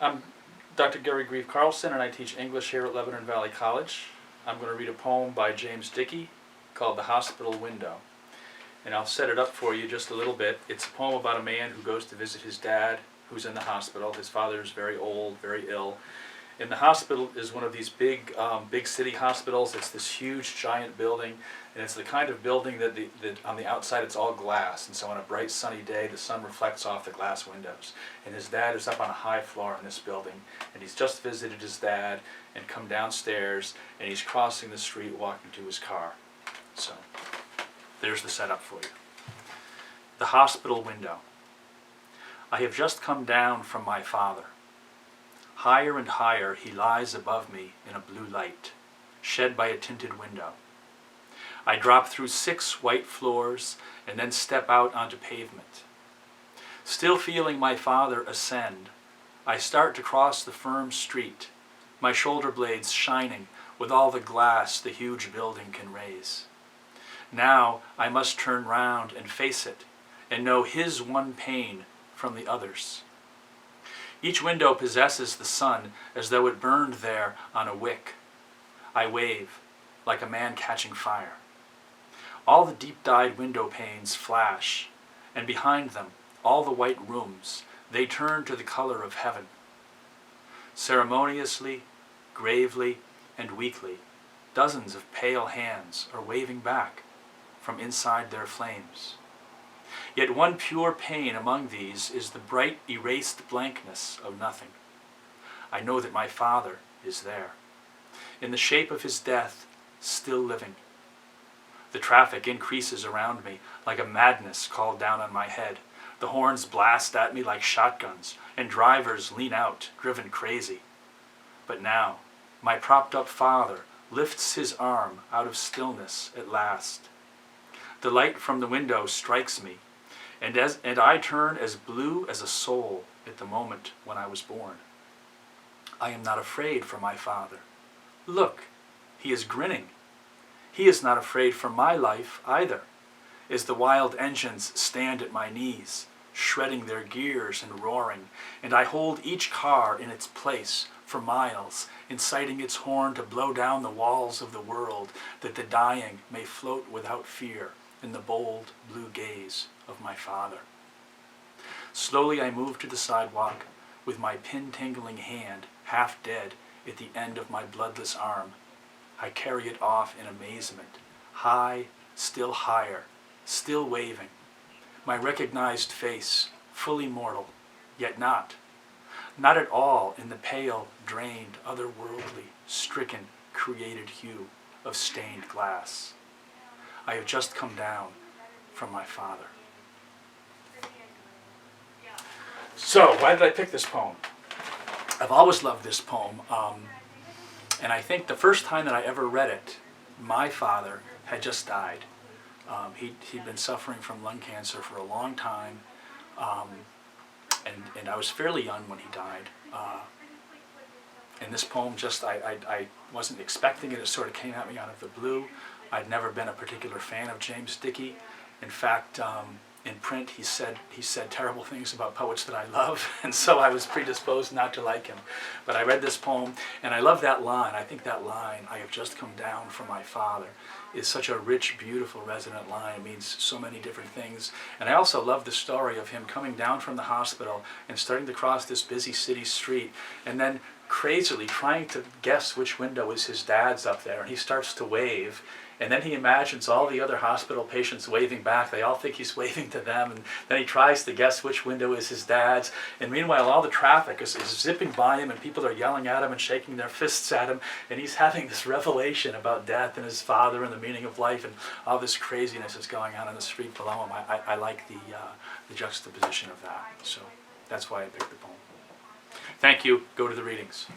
I'm Dr. Gary Grieve Carlson, and I teach English here at Lebanon Valley College. I'm going to read a poem by James Dickey called The Hospital Window. And I'll set it up for you just a little bit. It's a poem about a man who goes to visit his dad, who's in the hospital. His father is very old, very ill. And the hospital is one of these big city hospitals. It's this huge, giant building, and it's the kind of building that on the outside it's all glass. And so on a bright, sunny day, the sun reflects off the glass windows. And his dad is up on a high floor in this building, and he's just visited his dad and come downstairs, and he's crossing the street, walking to his car. So there's the setup for you. The hospital window. I have just come down from my father. Higher and higher he lies above me in a blue light, shed by a tinted window. I drop through 6 white floors and then step out onto pavement. Still feeling my father ascend, I start to cross the firm street, my shoulder blades shining with all the glass the huge building can raise. Now I must turn round and face it and know his one pain from the others. Each window possesses the sun as though it burned there on a wick. I wave like a man catching fire. All the deep-dyed window panes flash, and behind them, all the white rooms, they turn to the color of heaven. Ceremoniously, gravely, and weakly, dozens of pale hands are waving back from inside their flames. Yet one pure pain among these is the bright, erased blankness of nothing. I know that my father is there, in the shape of his death, still living. The traffic increases around me like a madness called down on my head. The horns blast at me like shotguns, and drivers lean out, driven crazy. But now, my propped-up father lifts his arm out of stillness at last. The light from the window strikes me, and I turn as blue as a soul at the moment when I was born. I am not afraid for my father. Look, he is grinning. He is not afraid for my life either, as the wild engines stand at my knees, shredding their gears and roaring, and I hold each car in its place for miles, inciting its horn to blow down the walls of the world, that the dying may float without fear in the bold blue gaze of my father. Slowly I move to the sidewalk with my pin-tingling hand half dead at the end of my bloodless arm. I carry it off in amazement, high, still higher, still waving. My recognized face, fully mortal, yet not at all in the pale, drained, otherworldly, stricken, created hue of stained glass. I have just come down from my father. So, why did I pick this poem? I've always loved this poem, and I think the first time that I ever read it, my father had just died. He'd been suffering from lung cancer for a long time, and I was fairly young when he died. And this poem I wasn't expecting it. It sort of came at me out of the blue. I'd never been a particular fan of James Dickey. In fact, in print he said terrible things about poets that I love, and so I was predisposed not to like him. But I read this poem, and I love that line. I think that line, "I have just come down from my father," is such a rich, beautiful, resonant line. It means so many different things. And I also love the story of him coming down from the hospital and starting to cross this busy city street, and then crazily trying to guess which window is his dad's up there, and he starts to wave, and then he imagines all the other hospital patients waving back. They all think he's waving to them, and then he tries to guess which window is his dad's, and meanwhile all the traffic is zipping by him, and people are yelling at him and shaking their fists at him, and he's having this revelation about death and his father and the meaning of life, and all this craziness is going on in the street below him. I like the juxtaposition of that, so that's why I picked the poem. Thank you. Go to the readings.